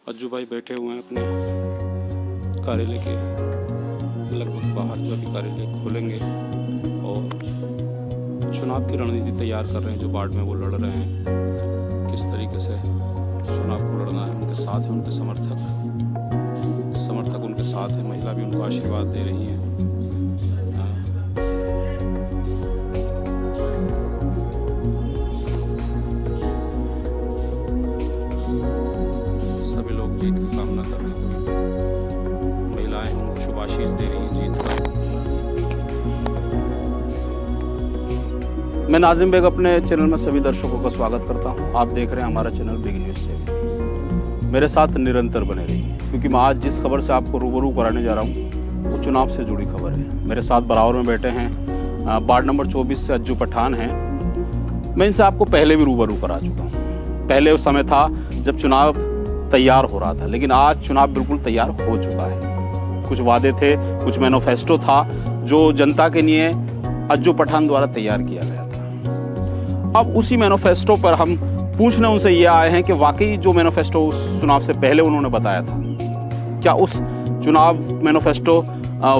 अज्जू भाई बैठे हुए हैं अपने कार्यालय के लगभग बाहर, जो अभी कार्यालय खोलेंगे और चुनाव की रणनीति तैयार कर रहे हैं। जो वार्ड में वो लड़ रहे हैं, किस तरीके से चुनाव को लड़ना है। उनके साथ हैं उनके समर्थक उनके साथ हैं, महिला भी उनको आशीर्वाद दे रही हैं। सभी लोग जीत की कामना कर रहे हैं। महिलाएं उनको शुभ आशीष दे रही हैं जीत का। मैं नाजिम बेग अपने चैनल में सभी दर्शकों का स्वागत करता हूं। आप देख रहे हैं हमारा चैनल बिग न्यूज़ से। मेरे साथ निरंतर बने रहिए, क्योंकि मैं आज जिस खबर से आपको रूबरू कराने जा रहा हूं वो चुनाव से जुड़ी खबर है। मेरे साथ बराबर में बैठे हैं वार्ड नंबर 24 से अज्जू पठान हैं। मैं इनसे आपको पहले भी रूबरू करा चुका हूँ। पहले उस समय था जब चुनाव तैयार हो रहा था, लेकिन आज चुनाव बिल्कुल तैयार हो चुका है। कुछ वादे थे, कुछ मैनिफेस्टो था जो जनता के लिए अज्जू पठान द्वारा तैयार किया गया था। अब उसी मैनिफेस्टो पर हम पूछने उनसे ये आए हैं कि वाकई जो मैनिफेस्टो उस चुनाव से पहले उन्होंने बताया था, क्या उस चुनाव मैनिफेस्टो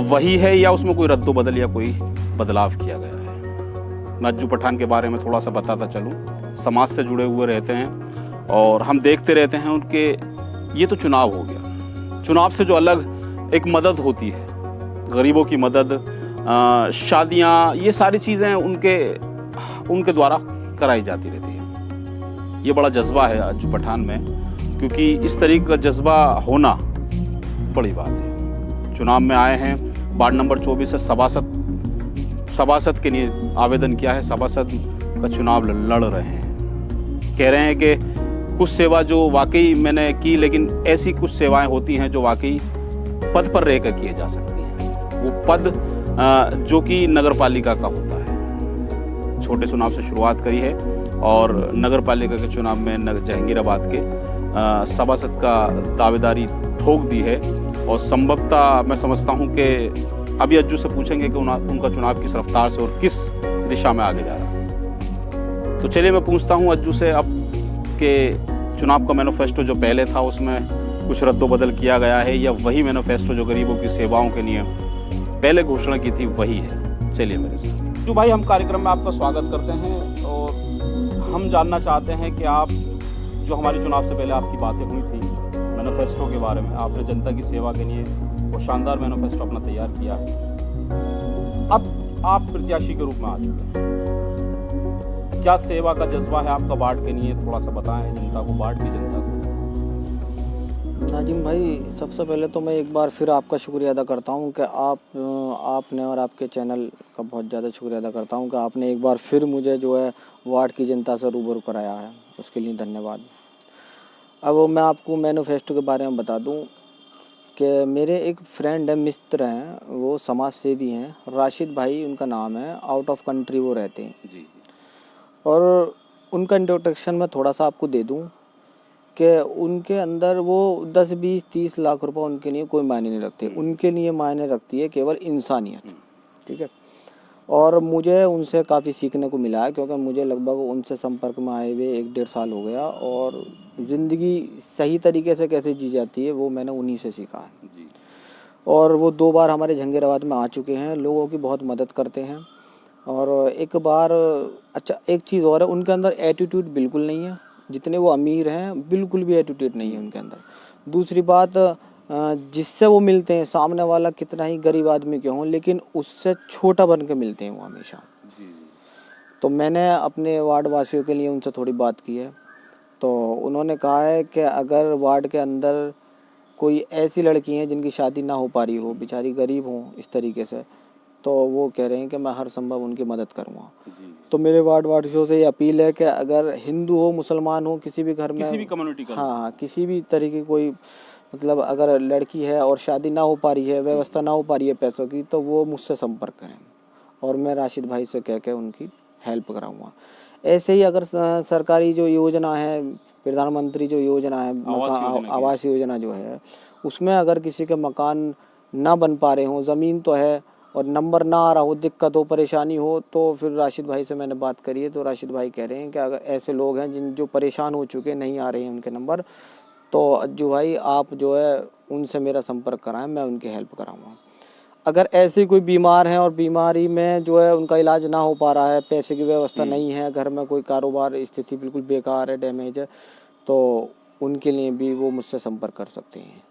वही है या उसमें कोई रद्दोबदल या कोई बदलाव किया गया है। मैं अज्जू पठान के बारे में थोड़ा सा बताता चलूँ। समाज से जुड़े हुए रहते हैं और हम देखते रहते हैं उनके। ये तो चुनाव हो गया। चुनाव से जो अलग एक मदद होती है, गरीबों की मदद, शादियाँ, ये सारी चीज़ें उनके द्वारा कराई जाती रहती है। ये बड़ा जज्बा है अज्जू पठान में, क्योंकि इस तरीके का जज्बा होना बड़ी बात है। चुनाव में आए हैं, वार्ड नंबर 24 से सभासद के लिए आवेदन किया है। सभासद का चुनाव लड़ रहे हैं। कह रहे हैं कि कुछ सेवा जो वाकई मैंने की, लेकिन ऐसी कुछ सेवाएं होती हैं जो वाकई पद पर रहकर किए जा सकती हैं। वो पद जो कि नगर पालिका का होता है। छोटे चुनाव से शुरुआत करी है और नगर पालिका के चुनाव में जहांगीराबाद के सभासद का दावेदारी ठोक दी है। और संभवतः मैं समझता हूं कि अभी अज्जू से पूछेंगे कि उनका चुनाव किस रफ्तार से और किस दिशा में आगे जा रहा है। तो चलिए मैं पूछता हूं अज्जू से अब कि चुनाव का मैनिफेस्टो जो पहले था उसमें कुछ रद्दोबदल किया गया है या वही मैनिफेस्टो जो गरीबों की सेवाओं के लिए पहले घोषणा की थी वही है। चलिए मेरे साथ। अज्जू भाई, हम कार्यक्रम में आपका स्वागत करते हैं और हम जानना चाहते हैं कि आप जो हमारे चुनाव से पहले आपकी बातें हुई थी मैनिफेस्टो के बारे में, आपने जनता की सेवा के लिए वो शानदार मैनिफेस्टो अपना तैयार किया है। अब आप प्रत्याशी के रूप में आ चुके हैं। क्या सेवा का जज्बा है आपका वार्ड के लिए, थोड़ा सा बताएं जनता को, वार्ड की जनता को। नाजिम भाई, सबसे पहले तो मैं एक बार फिर आपका शुक्रिया अदा करता हूं कि आपने और आपके चैनल का बहुत ज़्यादा शुक्रिया अदा करता हूं कि आपने एक बार फिर मुझे जो है वार्ड की जनता से रूबरू कराया है, उसके लिए धन्यवाद। अब मैं आपको मैनिफेस्टो के बारे में बता दूं कि मेरे एक फ्रेंड है, मित्र हैं, वो समाज सेवी हैं, राशिद भाई उनका नाम है। आउट ऑफ कंट्री वो रहते हैं जी। और उनका इंट्रोडक्शन मैं थोड़ा सा आपको दे दूं कि उनके अंदर वो 10, 20, 30 लाख रुपए उनके लिए कोई मायने नहीं रखते। उनके लिए मायने रखती है केवल इंसानियत। ठीक है। और मुझे उनसे काफ़ी सीखने को मिला है, क्योंकि मुझे लगभग उनसे संपर्क में आए हुए 1-1.5 साल हो गया और ज़िंदगी सही तरीके से कैसे जी जाती है वो मैंने उन्हीं से सीखा है। जी। और वो 2 बार हमारे जहांगीराबाद में आ चुके हैं, लोगों की बहुत मदद करते हैं। और एक बार, अच्छा एक चीज़ और है, उनके अंदर एटीट्यूड बिल्कुल नहीं है। जितने वो अमीर हैं बिल्कुल भी एटीट्यूड नहीं है उनके अंदर। दूसरी बात, जिससे वो मिलते हैं, सामने वाला कितना ही गरीब आदमी क्यों हो, लेकिन उससे छोटा बन के मिलते हैं वो हमेशा। तो मैंने अपने वार्ड वासियों के लिए उनसे थोड़ी बात की है, तो उन्होंने कहा है कि अगर वार्ड के अंदर कोई ऐसी लड़की हैं जिनकी शादी ना हो पा रही हो, बेचारी गरीब हो इस तरीके से, तो वो कह रहे हैं कि मैं हर संभव उनकी मदद करूँगा। तो मेरे वार्ड वासियों से ये अपील है कि अगर हिंदू हो, मुसलमान हो, किसी भी घर में, किसी भी कम्युनिटी का, हाँ, किसी भी तरीके की कोई, मतलब अगर लड़की है और शादी ना हो पा रही है, व्यवस्था ना हो पा रही है पैसों की, तो वो मुझसे संपर्क करें और मैं राशिद भाई से कह के उनकी हेल्प कराऊंगा। ऐसे ही अगर सरकारी जो योजना है, प्रधानमंत्री जो योजना है, आवास योजना जो है, उसमें अगर किसी के मकान ना बन पा रहे हों, ज़मीन तो है और नंबर ना आ रहा हो, दिक्कत हो, परेशानी हो, तो फिर राशिद भाई से मैंने बात करी है। तो राशिद भाई कह रहे हैं कि अगर ऐसे लोग हैं जो परेशान हो चुके, नहीं आ रहे हैं उनके नंबर, तो अज्जू भाई आप जो है उनसे मेरा संपर्क कराएं, मैं उनकी हेल्प कराऊंगा। अगर ऐसे कोई बीमार हैं और बीमारी में जो है उनका इलाज ना हो पा रहा है, पैसे की व्यवस्था नहीं है, घर में कोई कारोबार स्थिति बिल्कुल बेकार है, डैमेज है, तो उनके लिए भी वो मुझसे संपर्क कर सकते हैं।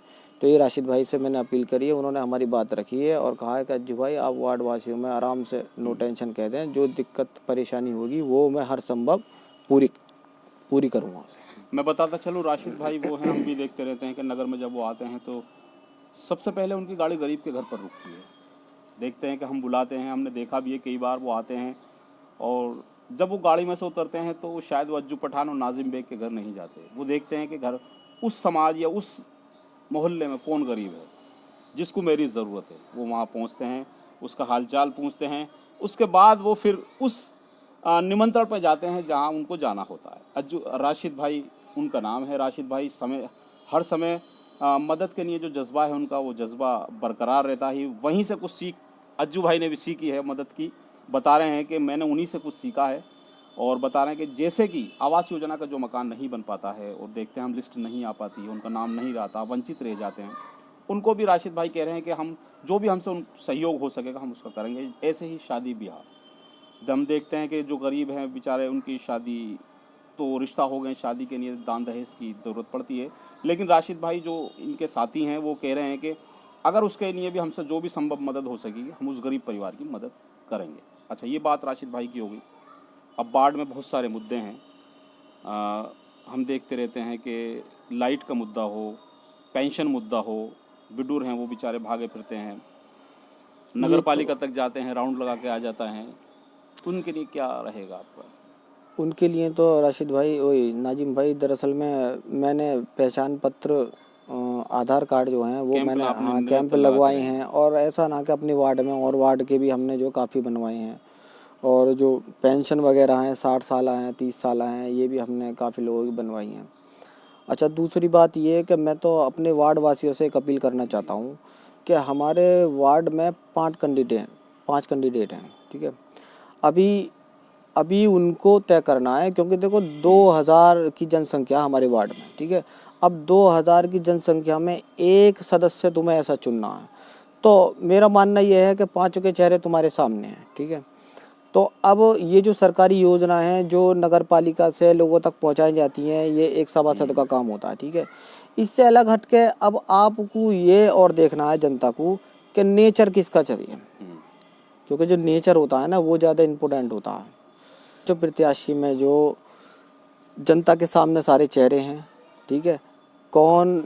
तो ये राशिद भाई से मैंने अपील करी है, उन्होंने हमारी बात रखी है और कहा है कि अज्जू भाई आप वार्ड वासियों में आराम से नो टेंशन कह दें, जो दिक्कत परेशानी होगी वो मैं हर संभव पूरी करूँगा। मैं बताता चलूँ, राशिद भाई वो हैं, हम भी देखते रहते हैं कि नगर में जब वो आते हैं तो सबसे पहले उनकी गाड़ी गरीब के घर पर रुकती है। देखते हैं कि हम बुलाते हैं, हमने देखा भी है कई बार वो आते हैं, और जब वो गाड़ी में से उतरते हैं तो शायद वो अज्जू पठान और नाजिम बेग के घर नहीं जाते। वो देखते हैं कि घर उस समाज या उस मोहल्ले में कौन गरीब है जिसको मेरी ज़रूरत है। वो वहाँ पहुँचते हैं, उसका हालचाल पूछते हैं, उसके बाद वो फिर उस निमंत्रण पर जाते हैं जहाँ उनको जाना होता है। अज्जू राशिद भाई उनका नाम है। राशिद भाई हर समय मदद के लिए जो जज्बा है उनका, वो जज्बा बरकरार रहता है। वहीं से कुछ सीख अज्जू भाई ने भी सीखी है मदद की। बता रहे हैं कि मैंने उन्हीं से कुछ सीखा है, और बता रहे हैं कि जैसे कि आवास योजना का जो मकान नहीं बन पाता है और देखते हैं हम लिस्ट नहीं आ पाती है, उनका नाम नहीं रहता, वंचित रह जाते हैं, उनको भी राशिद भाई कह रहे हैं कि हम जो भी हमसे उन सहयोग हो सकेगा हम उसका करेंगे। ऐसे ही शादी ब्याह हम देखते हैं कि जो गरीब हैं बेचारे, उनकी शादी तो रिश्ता हो गए, शादी के लिए दान दहेज की ज़रूरत पड़ती है, लेकिन राशिद भाई जो इनके साथी हैं वो कह रहे हैं कि अगर उसके लिए भी हमसे जो भी संभव मदद हो सकेगी हम उस गरीब परिवार की मदद करेंगे। अच्छा, ये बात राशिद भाई की हो गई। अब बाढ़ में बहुत सारे मुद्दे हैं। हम देखते रहते हैं कि लाइट का मुद्दा हो, पेंशन मुद्दा हो, विडूर हैं वो बेचारे भागे फिरते हैं, नगर पालिका तक जाते हैं, राउंड लगा के आ जाता है, तो उनके लिए क्या रहेगा आपका? उनके लिए तो राशिद भाई वही नाजिम भाई, दरअसल में मैंने पहचान पत्र आधार कार्ड जो हैं वो मैंने कैंप लगवाए हैं, और ऐसा ना कि अपने वार्ड में और वार्ड के भी हमने जो काफ़ी बनवाए हैं, और जो पेंशन वगैरह हैं 60 साल हैं 30 साल हैं, ये भी हमने काफ़ी लोगों की बनवाई हैं। अच्छा, दूसरी बात ये है कि मैं तो अपने वार्ड वासियों से एक अपील करना चाहता हूँ कि हमारे वार्ड में 5 कैंडिडेट हैं, ठीक है। अभी उनको तय करना है, क्योंकि देखो 2000 की जनसंख्या हमारे वार्ड में, ठीक है। अब 2000 की जनसंख्या में एक सदस्य तुम्हें ऐसा चुनना है, तो मेरा मानना यह है कि 5 के चेहरे तुम्हारे सामने हैं, ठीक है। तो अब ये जो सरकारी योजना है जो नगर पालिका से लोगों तक पहुंचाई जाती हैं, ये एक सभासद का काम होता है, ठीक है। इससे अलग हटके अब आपको ये और देखना है जनता को कि नेचर किसका चाहिए, क्योंकि जो नेचर होता है ना वो ज़्यादा इम्पोर्टेंट होता है। जो प्रत्याशी में जो जनता के सामने सारे चेहरे हैं, ठीक है, कौन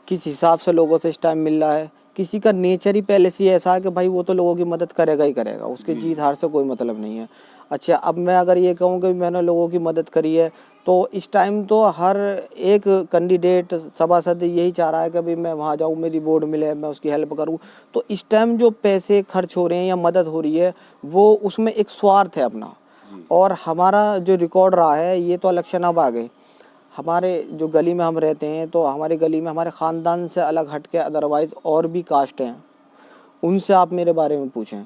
किस हिसाब से लोगों से इस टाइम मिल रहा है, किसी का नेचर ही पहले से ऐसा है कि भाई वो तो लोगों की मदद करेगा ही करेगा, उसके जीत हार से कोई मतलब नहीं है। अच्छा, अब मैं अगर ये कहूँ कि मैंने लोगों की मदद करी है, तो इस टाइम तो हर एक कैंडिडेट सभासद यही चाह रहा है कि भाई मैं वहाँ जाऊँ, मेरी वोट मिले, मैं उसकी हेल्प करूँ। तो इस टाइम जो पैसे खर्च हो रहे हैं या मदद हो रही है, वो उसमें एक स्वार्थ है अपना। और हमारा जो रिकॉर्ड रहा है, ये तो इलेक्शन अब आ गए, हमारे जो गली में हम रहते हैं, तो हमारी गली में हमारे ख़ानदान से अलग हट के अदरवाइज़ और भी कास्ट हैं, उनसे आप मेरे बारे में पूछें।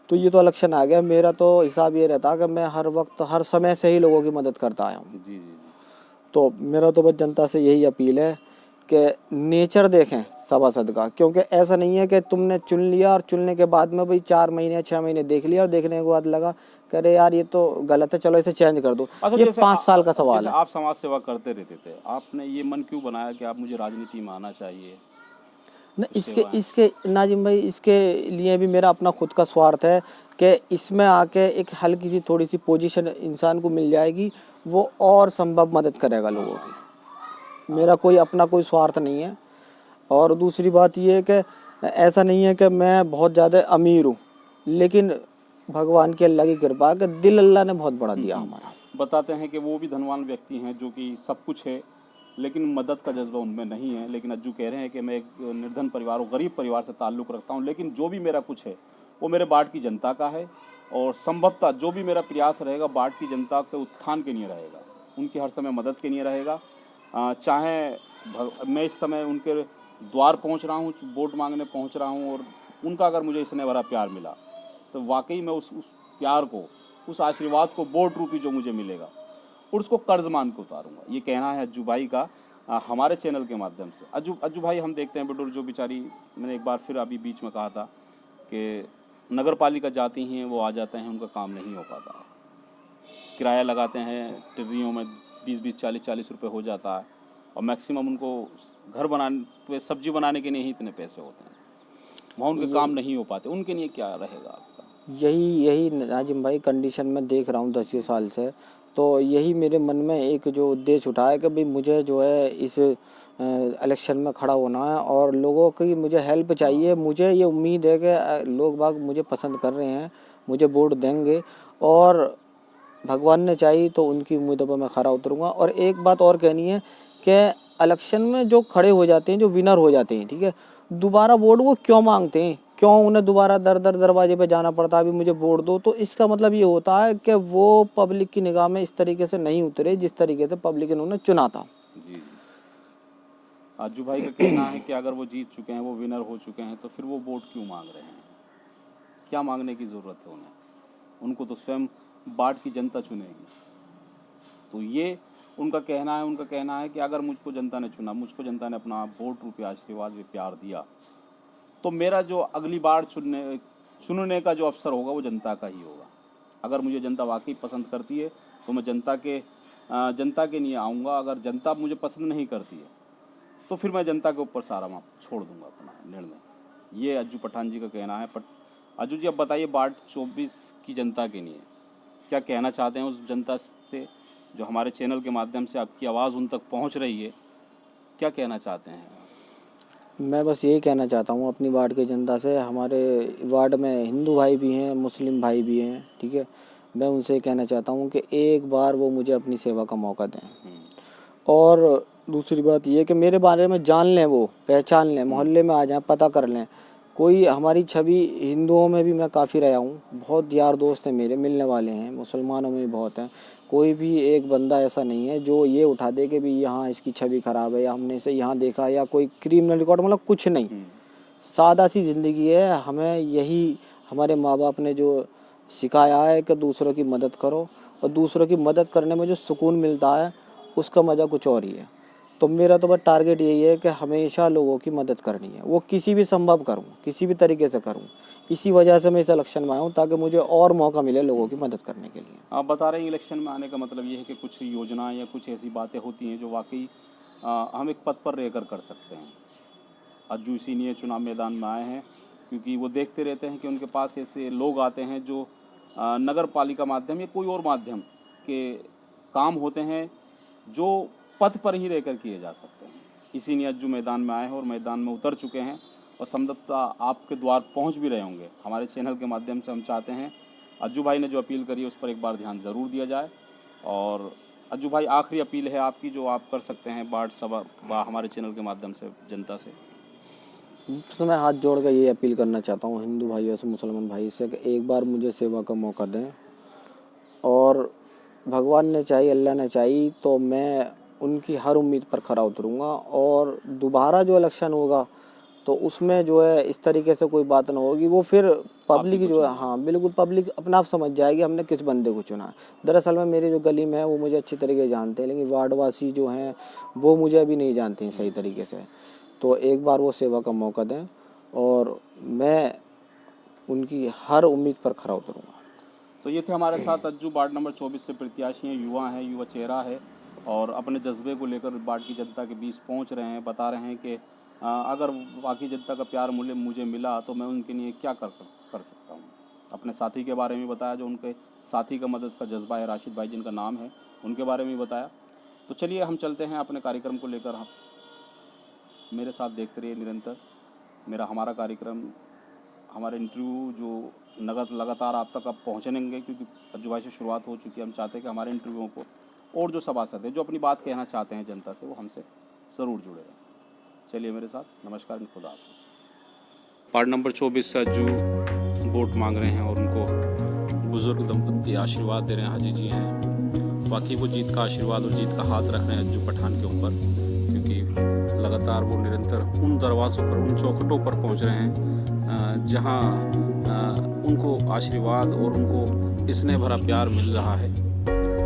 तो ये तो इलेक्शन आ गया, मेरा तो हिसाब ये रहता है कि मैं हर वक्त हर समय से ही लोगों की मदद करता आया हूँ। जी। तो मेरा तो बस जनता से यही अपील है कि नेचर देखें सभासद का, क्योंकि ऐसा नहीं है कि तुमने चुन लिया और चुनने के बाद में भाई 4 महीने 6 महीने देख लिया और देखने के बाद लगा कि अरे यार ये तो गलत है, चलो इसे चेंज कर दो। अच्छा, ये 5 साल का सवाल है। आप समाज सेवा करते रहते थे, आपने ये मन क्यों बनाया कि आप मुझे राजनीति में आना चाहिए? न इसके नाजिम भाई, इसके लिए भी मेरा अपना खुद का स्वार्थ है कि इसमें आके एक हल्की सी थोड़ी सी पोजीशन इंसान को मिल जाएगी, वो और संभव मदद करेगा लोगों की। मेरा कोई अपना कोई स्वार्थ नहीं है। और दूसरी बात ये है कि ऐसा नहीं है कि मैं बहुत ज़्यादा अमीर हूँ, लेकिन भगवान की अल्लाह की कृपा कि दिल अल्लाह ने बहुत बड़ा दिया हमारा। बताते हैं कि वो भी धनवान व्यक्ति हैं जो कि सब कुछ है, लेकिन मदद का जज्बा उनमें नहीं है। लेकिन अज्जू कह रहे हैं कि मैं एक निर्धन परिवार और गरीब परिवार से ताल्लुक़ रखता हूँ, लेकिन जो भी मेरा कुछ है वो मेरे बाढ़ की जनता का है, और संभवतः जो भी मेरा प्रयास रहेगा बाढ़ की जनता के उत्थान के लिए रहेगा, उनकी हर समय मदद के लिए रहेगा। चाहे मैं इस समय उनके द्वार पहुंच रहा हूं, वोट मांगने पहुंच रहा हूं, और उनका अगर मुझे इसने भरा प्यार मिला तो वाकई मैं उस प्यार को, उस आशीर्वाद को वोट रूपी जो मुझे मिलेगा और उसको कर्ज मान के उतारूंगा। ये कहना है अज्जू भाई का, हमारे चैनल के माध्यम से। अज्जू भाई, हम देखते हैं बुजुर्ग जो बेचारी, मैंने एक बार फिर अभी बीच में कहा था कि नगर पालिका जाती हैं, वो आ जाते हैं, उनका काम नहीं हो पाता है। किराया लगाते हैं टिर्रियों में 20-20, 40-40 रुपये हो जाता है, और मैक्सिमम उनको घर बनाने, सब्जी बनाने के लिए ही इतने पैसे होते हैं, वहाँ उनके काम नहीं हो पाते। उनके लिए क्या रहेगा आपका? यही नाजिम भाई कंडीशन में देख रहा हूँ 10 साल से। तो यही मेरे मन में एक जो उद्देश्य उठा है कि भाई मुझे जो है इस इलेक्शन में खड़ा होना है और लोगों की मुझे हेल्प चाहिए। मुझे ये उम्मीद है कि लोग बाग मुझे पसंद कर रहे हैं, मुझे वोट देंगे, और भगवान ने चाहिए तो उनकी उम्मीदों पर मैं खरा उतरूँगा। और एक बात और कहनी है कि इलेक्शन में जो खड़े हो जाते हैं, जो विनर हो जाते हैं, ठीक है, दोबारा वोट वो क्यों मांगते हैं, क्यों उन्हें दोबारा दरवाजे पे जाना पड़ता है अभी मुझे वोट दो? तो इसका मतलब ये होता है कि वो पब्लिक की निगाह में इस तरीके से नहीं उतरे जिस तरीके से पब्लिक ने उन्हें चुना था। जी। अज्जू भाई का कहना है कि अगर वो जीत चुके हैं, वो विनर हो चुके हैं, तो फिर वो वोट क्यों मांग रहे हैं? क्या मांगने की ज़रूरत है उन्हें? उनको तो स्वयं बाट की जनता चुनेगी। तो ये उनका कहना है कि अगर मुझको जनता ने चुना, मुझको जनता ने अपना वोट रूपी आशीर्वाद में प्यार दिया, तो मेरा जो अगली बार चुनने का जो अवसर होगा वो जनता का ही होगा। अगर मुझे जनता वाकई पसंद करती है तो मैं जनता के लिए आऊँगा। अगर जनता मुझे पसंद नहीं करती है तो फिर मैं जनता के ऊपर सारा मैं छोड़ दूंगा अपना निर्णय। ये अज्जू पठान जी का कहना है। अज्जू जी, अब बताइए, वार्ड 24 की जनता के लिए क्या कहना चाहते हैं? उस जनता से जो हमारे चैनल के माध्यम से आपकी आवाज़ उन तक पहुंच रही है, क्या कहना चाहते हैं? मैं बस यही कहना चाहता हूँ अपनी वार्ड की जनता से। हमारे वार्ड में हिंदू भाई भी हैं, मुस्लिम भाई भी हैं, ठीक है। मैं उनसे कहना चाहता हूँ कि एक बार वो मुझे अपनी सेवा का मौका दें। और दूसरी बात ये कि मेरे बारे में जान लें, वो पहचान लें, मोहल्ले में आ जाएं, पता कर लें। कोई हमारी छवि हिंदुओं में भी मैं काफ़ी रहा हूँ, बहुत यार दोस्त हैं मेरे, मिलने वाले हैं, मुसलमानों में भी बहुत हैं। कोई भी एक बंदा ऐसा नहीं है जो ये उठा दे कि भी यहाँ इसकी छवि ख़राब है या हमने इसे यहाँ देखा या कोई क्रिमिनल रिकॉर्ड, मतलब कुछ नहीं। सादा सी ज़िंदगी है। हमें यही हमारे माँ बाप ने जो सिखाया है कि दूसरों की मदद करो, और दूसरों की मदद करने में जो सुकून मिलता है उसका मज़ा कुछ और ही है। तो मेरा तो बस टारगेट यही है कि हमेशा लोगों की मदद करनी है, वो किसी भी संभव करूं, किसी भी तरीके से करूं। इसी वजह से मैं इस इलेक्शन में आया हूं ताकि मुझे और मौका मिले लोगों की मदद करने के लिए। आप बता रहे हैं इलेक्शन में आने का मतलब ये है कि कुछ योजना या कुछ ऐसी बातें होती हैं जो वाकई हम एक पद पर रहकर कर सकते हैं। अज्जू इसीलिए चुनाव मैदान में आए हैं क्योंकि वो देखते रहते हैं कि उनके पास ऐसे लोग आते हैं जो नगर पालिका माध्यम या कोई और माध्यम के काम होते हैं जो पद पर ही रहकर किए जा सकते हैं। इसीलिए अज्जू मैदान में आए हैं और मैदान में उतर चुके हैं, और संभवतः आपके द्वार पहुंच भी रहे होंगे। हमारे चैनल के माध्यम से हम चाहते हैं अज्जू भाई ने जो अपील करी है उस पर एक बार ध्यान ज़रूर दिया जाए। और अज्जू भाई, आखिरी अपील है आपकी जो आप कर सकते हैं वार्ड सभा हमारे चैनल के माध्यम से जनता से। तो मैं हाथ जोड़ कर ये अपील करना चाहता हूँ हिंदू भाइयों से, मुसलमान भाई से, कि एक बार मुझे सेवा का मौका दें, और भगवान ने चाहिए, अल्लाह ने चाहिए तो मैं उनकी हर उम्मीद पर खरा उतरूँगा। और दोबारा जो इलेक्शन होगा तो उसमें जो है इस तरीके से कोई बात ना होगी, वो फिर पब्लिक जो है, हाँ बिल्कुल, पब्लिक अपना आप समझ जाएगी हमने किस बंदे को चुना है। दरअसल में मेरी जो गली में है वो मुझे अच्छी तरीके से जानते हैं, लेकिन वार्डवासी जो हैं वो मुझे अभी नहीं जानते हैं सही तरीके से। तो एक बार वो सेवा का मौका दें और मैं उनकी हर उम्मीद पर खरा उतरूँगा। तो ये थे हमारे साथ अज्जू, वार्ड नंबर 24 से प्रत्याशी हैं, युवा चेहरा है, और अपने जज्बे को लेकर वार्ड की जनता के बीच पहुंच रहे हैं। बता रहे हैं कि अगर बाकी जनता का प्यार मूल्य मुझे मिला तो मैं उनके लिए क्या कर सकता हूं। अपने साथी के बारे में बताया, जो उनके साथी का मदद का जज्बा है, राशिद भाई जिनका नाम है, उनके बारे में बताया। तो चलिए हम चलते हैं अपने कार्यक्रम को लेकर। हम मेरे साथ देखते रहिए निरंतर हमारा कार्यक्रम, हमारे इंटरव्यू जो लगातार आप तक अब पहुँचेंगे, क्योंकि अज्जू भाई से शुरुआत हो चुकी है। हम चाहते हैं कि हमारे इंटरव्यूओं को और जो सभासद हैं जो अपनी बात कहना चाहते हैं जनता से, वो हमसे ज़रूर जुड़े रहें। चलिए मेरे साथ, नमस्कार, खुदा हाफिज़। वार्ड नंबर 24 से अज्जू वोट मांग रहे हैं और उनको बुज़ुर्ग दंपति आशीर्वाद दे रहे हैं, हाजी जी हैं। बाकी वो जीत का आशीर्वाद और जीत का हाथ रख रहे हैं अज्जू पठान के ऊपर, क्योंकि लगातार वो निरंतर उन दरवाज़ों पर, उन चौखटों पर पहुँच रहे हैं जहाँ उनको आशीर्वाद और उनको स्नेह भरा प्यार मिल रहा है।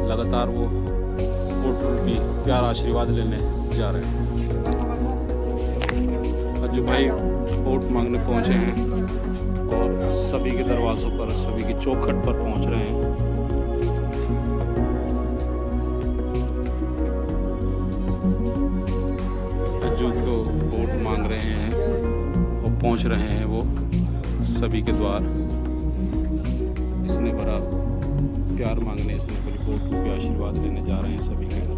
लगातार वो वोट रूपी प्यार आशीर्वाद लेने जा रहे हैं। अज्जू भाई वोट मांगने पहुंचे हैं और सभी के दरवाज़ों पर, सभी की चौखट पर पहुंच रहे हैं। अज्जू को वोट मांग रहे हैं और पहुंच रहे हैं वो सभी के द्वार। इसने बड़ा प्यार मांगने, इसने बड़ी वोट के आशीर्वाद लेने जा रहे हैं सभी के घर।